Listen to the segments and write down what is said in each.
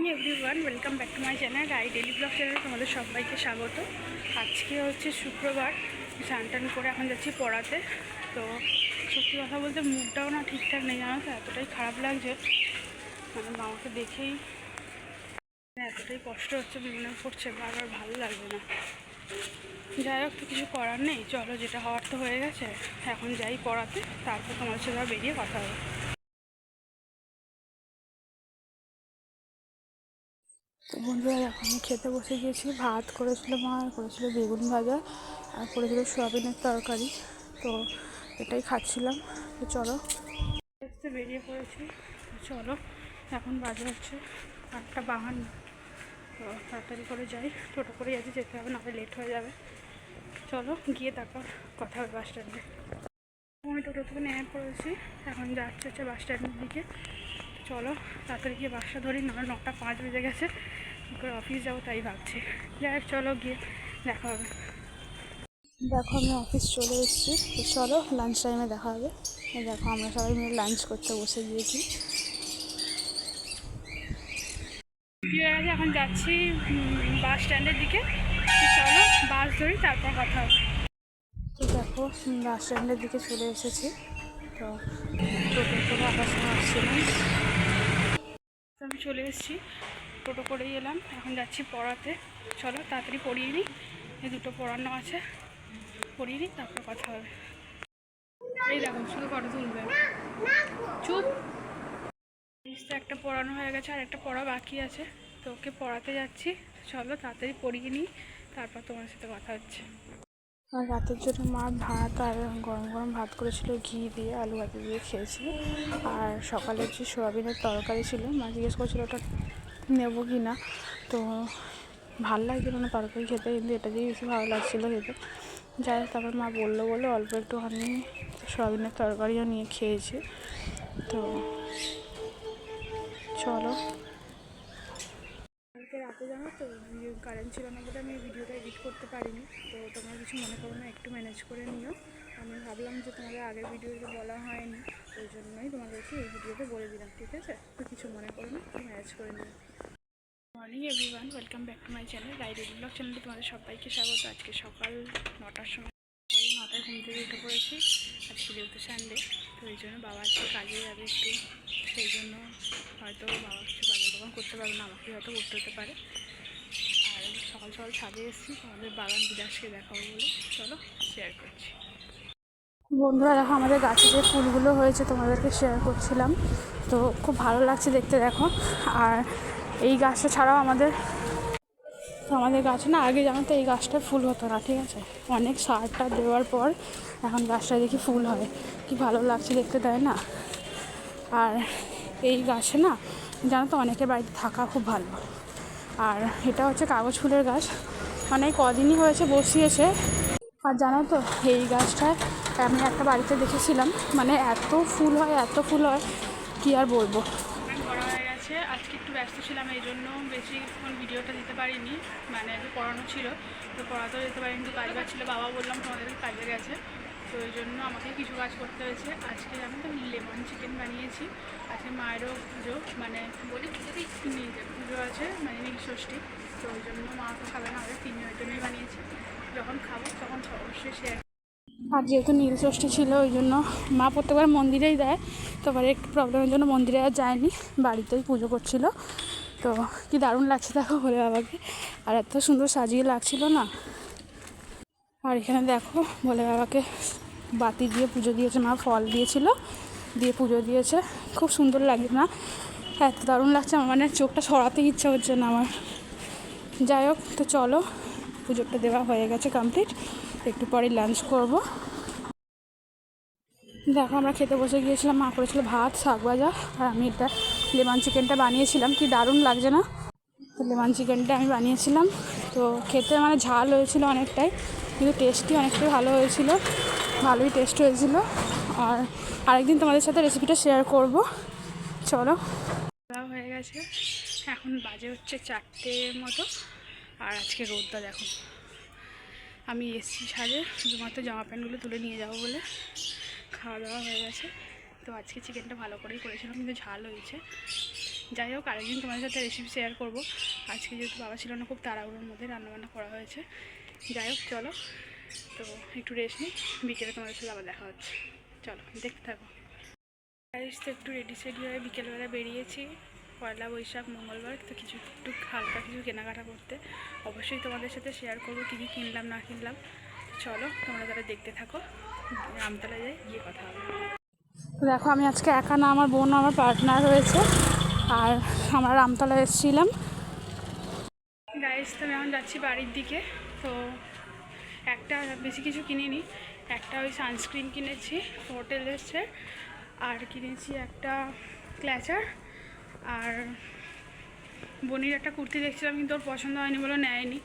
Morning everyone, welcome back to my channel I daily blog চ্যানেলে তোমাদের সবাইকে স্বাগত। আজকে হচ্ছে শুক্রবার, স্নান টান করে এখন যাচ্ছি পড়াতে। তো সত্যি কথা বলতে মুডটাও না ঠিকঠাক নেই, জানো তো, এতটাই খারাপ লাগছে, মানে মামাকে দেখেই এতটাই কষ্ট হচ্ছে, মনে পড়ছে বারবার, ভালো লাগবে না। যাই হোক, তো কিছু করার নেই, চলো, যেটা হওয়ার তো হয়ে গেছে, এখন যাই পড়াতে, তারপর তোমাদের সাথে বেরিয়ে কথা হবে। তো বন্ধুরা, এখন আমি খেতে বসে গিয়েছি। ভাত করেছিল মা, করেছিল বেগুন ভাজা, আর করেছিল সয়াবিনের তরকারি। তো এটাই খাচ্ছিলাম। তো চলো, বেরিয়ে পড়েছি। চলো, এখন বাজে হচ্ছে 8:52। তো তাড়াতাড়ি করে যাই, টোটো করে যাচ্ছি, যেতে হবে, নাহলে লেট হয়ে যাবে। চলো গিয়ে তারপর কথা হবে বাস স্ট্যান্ডে। আমি টোটো থেকে নেমে পড়েছি, এখন যাচ্ছে হচ্ছে বাস স্ট্যান্ডের দিকে। চলো তাড়াতাড়ি গিয়ে বাসটা ধরি, নাহলে 9:05 বেজে গেছে, করে অফিস যাবো তাই ভাবছি। যাই হোক, চলো গিয়ে দেখা হবে। দেখো, আমি অফিস চলে এসেছি। তো চলো, লাঞ্চ টাইমে দেখা হবে। দেখো, আমরা সবাই মিলে লাঞ্চ করতে বসে গিয়েছি। এখন যাচ্ছি বাস স্ট্যান্ডের দিকে। চলো বাস ধরি, তারপর কথা হবে। তো দেখো, বাস স্ট্যান্ডের দিকে চলে এসেছি। তো টোটো করে আসার সময় আসছিলাম, আমি চলে এসেছি, টোটো করেই এলাম। এখন যাচ্ছি পড়াতে। চলো তাড়াতাড়ি পড়িয়ে নিই, এই দুটো পড়ানো আছে, পড়িয়ে নিই, তারপর কথা হবে। এই দেখো, শুধু ফটো তুলবে, চুপ। একটা পড়ানো হয়ে গেছে, আর একটা পড়া বাকি আছে, তো ওকে পড়াতে যাচ্ছি। চলো তাড়াতাড়ি পড়িয়ে নিই, তারপর তোমার সাথে কথা হচ্ছে। আর রাতের জন্য মা ভাত আর গরম গরম ভাত করেছিল, ঘি দিয়ে, আলু ভাতে দিয়ে খেয়েছি। আর সকালে যে সোয়াবিনের তরকারি ছিল, মা জিজ্ঞেস করছিল ওটা নেবো কি না। তো ভালো লাগছিলো না তরকারি খেতে, কিন্তু এটা দিয়েই বেশি ভালো লাগছিলো খেতে। যাই হোক, তারপর মা বললো অল্প একটুখানি সোয়াবিনের তরকারিও নিয়ে খেয়েছি। তো চলো, কালকে রাতে জানো তো, কারেন্ট ছিল না বলে আমি ভিডিওটা এডিট করতে পারিনি। তো তোমরা কিছু মনে করো না, একটু ম্যানেজ করে নিও। আমি ভাবলাম যে তোমাদের আগের ভিডিওতে বলা হয়নি, ওই জন্যই তোমাদেরকে এই ভিডিওতে বলে দিলাম, ঠিক আছে? তো কিছু মনে করো না, একটু ম্যানেজ করে নিও। Morning everyone, welcome back to my channel I daily blog চ্যানেলে তোমাদের সবাইকে স্বাগত। আজকে সকাল 9টার সময়, 9টায় ঘুম থেকে উঠে পড়েছি। আজকে যেহেতু সানডে, তো এই জন্য বাবা আজকে কাজে যাবে একটু, সেই জন্য হয়তো বাবা কিছু বাজার দোকান করতে পারবে না, আমাকে হয়তো করতে হতে পারে। আর সকাল সকাল ছাদে এসেছি তোমাদের বাগান বিলাসকে দেখাবো বলে, চলো শেয়ার করছি। বন্ধুরা দেখো, আমাদের গাছে যে ফুলগুলো হয়েছে তোমাদেরকে শেয়ার করছিলাম, তো খুব ভালো লাগছে দেখতে, দেখো। আর এই গাছটা ছাড়াও আমাদের গাছে না, আগে জানো তো এই গাছটায় ফুল হতো না, ঠিক আছে? অনেক সারটা দেওয়ার পর এখন গাছটায় দেখি ফুল হয়, কি ভালো লাগছে দেখতে, তাই না? আর এই গাছে না, জানো তো, অনেকের বাড়িতে থাকা খুব ভালো। আর এটা হচ্ছে কাগজ ফুলের গাছ, মানে কদিনই হয়েছে বসিয়েছে। আর জানো তো, এই গাছটায় আমি একটা বাড়িতে দেখেছিলাম, মানে এত ফুল হয়, এত ফুল হয়, কি আর বলবো। বড় হয়ে গেছে, আজকে একটু ব্যস্ত ছিলাম, এই জন্য বেশিক্ষণ ভিডিওটা দিতে পারিনি, মানে পড়ানো ছিল, তো পড়াতেও যেতে পারিনি, কিন্তু কাজ ছিল, বাবা বললাম তোমাদেরকে কাজে গেছে, তো ওই জন্য আমাকে কিছু কাজ করতে হয়েছে। আজকে আমি তো লেমন চিকেন বানিয়েছি। আজকে মায়েরও পুজো, মানে বলি পুজো আছে, মানে নীলষষ্ঠী, তো ওই জন্য মা তো খাবে না, আমাদের তিনজনের জন্যই বানিয়েছি। যখন খাবো তখন অবশ্যই শেয়ার। আর যেহেতু নীলষষ্ঠী ছিল, ওই জন্য মা প্রত্যেকবার মন্দিরেই দেয়, তো এবার একটু প্রবলেমের জন্য মন্দিরে আর যায়নি, বাড়িতেই পুজো করছিল। তো কি দারুণ লাগছে দেখো ভোলে বাবাকে, আর এত সুন্দর সাজিয়ে লাগছিল না। আর এখানে দেখো, ভোলে বাবাকে বাতি দিয়ে পুজো দিয়েছে মা, ফল দিয়েছিল, দিয়ে পুজো দিয়েছে, খুব সুন্দর লাগে না? এত দারুণ লাগছে আমার, মানে চোখটা সরাতে ইচ্ছা হচ্ছে না আমার। যাই হোক, তো চলো, পুজোটা দেওয়া হয়ে গেছে কমপ্লিট, একটু পরে লাঞ্চ করব। দেখো, আমরা খেতে বসে গিয়েছিলাম, মা করেছিল ভাত, শাক ভাজা, আর আমি এটা লেমন চিকেনটা বানিয়েছিলাম, কি দারুণ লাগছে না? তো লেমন চিকেনটা আমি বানিয়েছিলাম, তো খেতে মানে ঝাল হয়েছিল অনেকটাই, কিন্তু টেস্টি অনেকটাই ভালো হয়েছিল, ভালোই টেস্ট হয়েছিল। আর আরেকদিন তোমাদের সাথে রেসিপিটা শেয়ার করব। চলো, হয়ে গেছে, এখন বাজে হচ্ছে 4টের মতো। আর আজকে রোদটা দেখো, আমি এসছি ছাদে শুধুমাত্র জামা প্যান্টগুলো তুলে নিয়ে যাবো বলে। খাওয়া দাওয়া হয়ে গেছে, তো আজকে চিকেনটা ভালো করেই করেছিলাম, কিন্তু ঝাল হয়েছে, যাই হোক, আরেকদিন তোমাদের সাথে রেসিপি শেয়ার করব। আজকে যেহেতু বাবা ছিল না, খুব তাড়াহুড়োর মধ্যে রান্নাবান্না করা হয়েছে। যাই হোক চলো, তো একটু রেস্ট নিই, বিকেলে তোমাদের সাথে আবার দেখা হচ্ছে। চলো দেখতে থাকো। তো একটু রেডি সেডি হয়ে বিকেলবেলা বেরিয়েছি, পয়লা বৈশাখ মঙ্গলবার, তো কিছু একটু হালকা কিছু কেনাকাটা করতে। অবশ্যই তোমাদের সাথে শেয়ার করবো কী কী কিনলাম না কিনলাম। চলো তোমরা তারা দেখতে থাকো, আমতলায় যাই, গিয়ে কথা হবে। দেখো আমি আজকে একা না, আমার বোন আমার পার্টনার রয়েছে, আর আমরা আমতলায় এসেছিলাম। গাইস তো আমি এখন যাচ্ছি বাড়ির দিকে। তো একটা বেশি কিছু কিনিনি, একটা ওই সানস্ক্রিন কিনেছি হোটেলের, আর কিনেছি একটা ক্ল্যাচার, আর বোনের একটা কুর্তি দেখছিলাম কিন্তু ওর পছন্দ হয়নি বলে নেয়নি।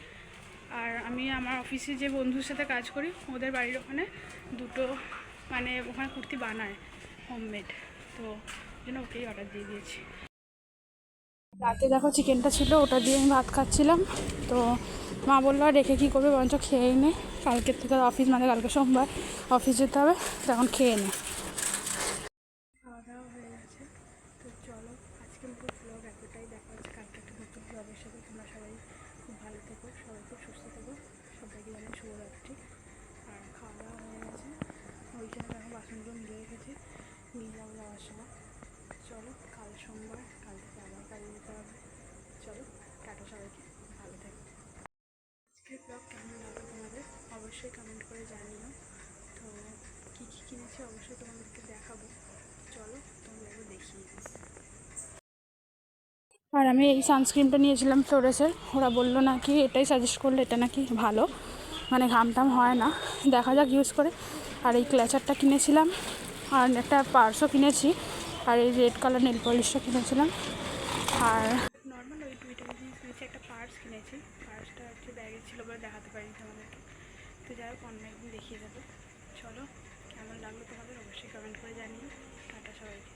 আর আমি আমার অফিসে যে বন্ধুর সাথে কাজ করি, ওদের বাড়ির ওখানে দুটো মানে ওখানে কুর্তি বানায় হোমমেড, তো জন্য ওকেই অর্ডার দিয়ে দিয়েছি। রাতে দেখো চিকেনটা ছিল, ওটা দিয়ে আমি ভাত খাচ্ছিলাম। তো মা বললো রেখে কী করবে, বরঞ্চ খেয়েই নে, কালকের থেকে অফিস, মানে কালকে সোমবার অফিস যেতে হবে, তখন খেয়ে নে। খাওয়া দাওয়া হয়ে গেছে, তো চলো আজকের মতো ব্লগ এতটাই। দেখা হচ্ছে কালকে একটা নতুন ব্লগের সাথে। তোমরা সবাই খুব ভালো থেকো, সবাই খুব সুস্থ থেকো, সবাইকে জানাই শুভরাত্রি। আর খাওয়া দাওয়া হয়ে গেছে, ওইখানে দেখো বাসনগুলো মিলে রেখেছি, নিয়ে যাবো যাওয়ার সময়। চলো কাল সোমবার, কাল থেকে আবার কাজে যেতে হবে। চলো টাটা, সবাইকে ভালো থেকো। আজকের ব্লগ কেমন লাগলো তোমাদের অবশ্যই কমেন্ট করে জানিও। তো কী কী কিনেছি অবশ্যই তোমাদেরকে দেখাবো। চলো তোমাদেরকে দেখিয়ে দিই। আর আমি এই সানস্ক্রিনটা নিয়েছিলাম ফ্লোরেসের, ওরা বললো নাকি এটাই সাজেস্ট করলে এটা নাকি ভালো, মানে ঘাম টাম হয় না, দেখা যাক ইউজ করে। আর এই ক্ল্যাচারটা কিনেছিলাম, আর একটা পার্সও কিনেছি, আর এই রেড কালার নেল পলিশটা কিনেছিলাম। আর নর্মাল ওই দুইটা জিনিস কিনেছি, একটা পার্স কিনেছি, পার্সটা হচ্ছে ব্যাগে ছিল বলে দেখাতে পারিনি তোমাদেরকে। তো যাই হোক অন্য একদিন দেখিয়ে দেবো। চলো কেমন লাগলো তোমাদের অবশ্যই কমেন্ট করে জানিও। টাটা সবাইকে।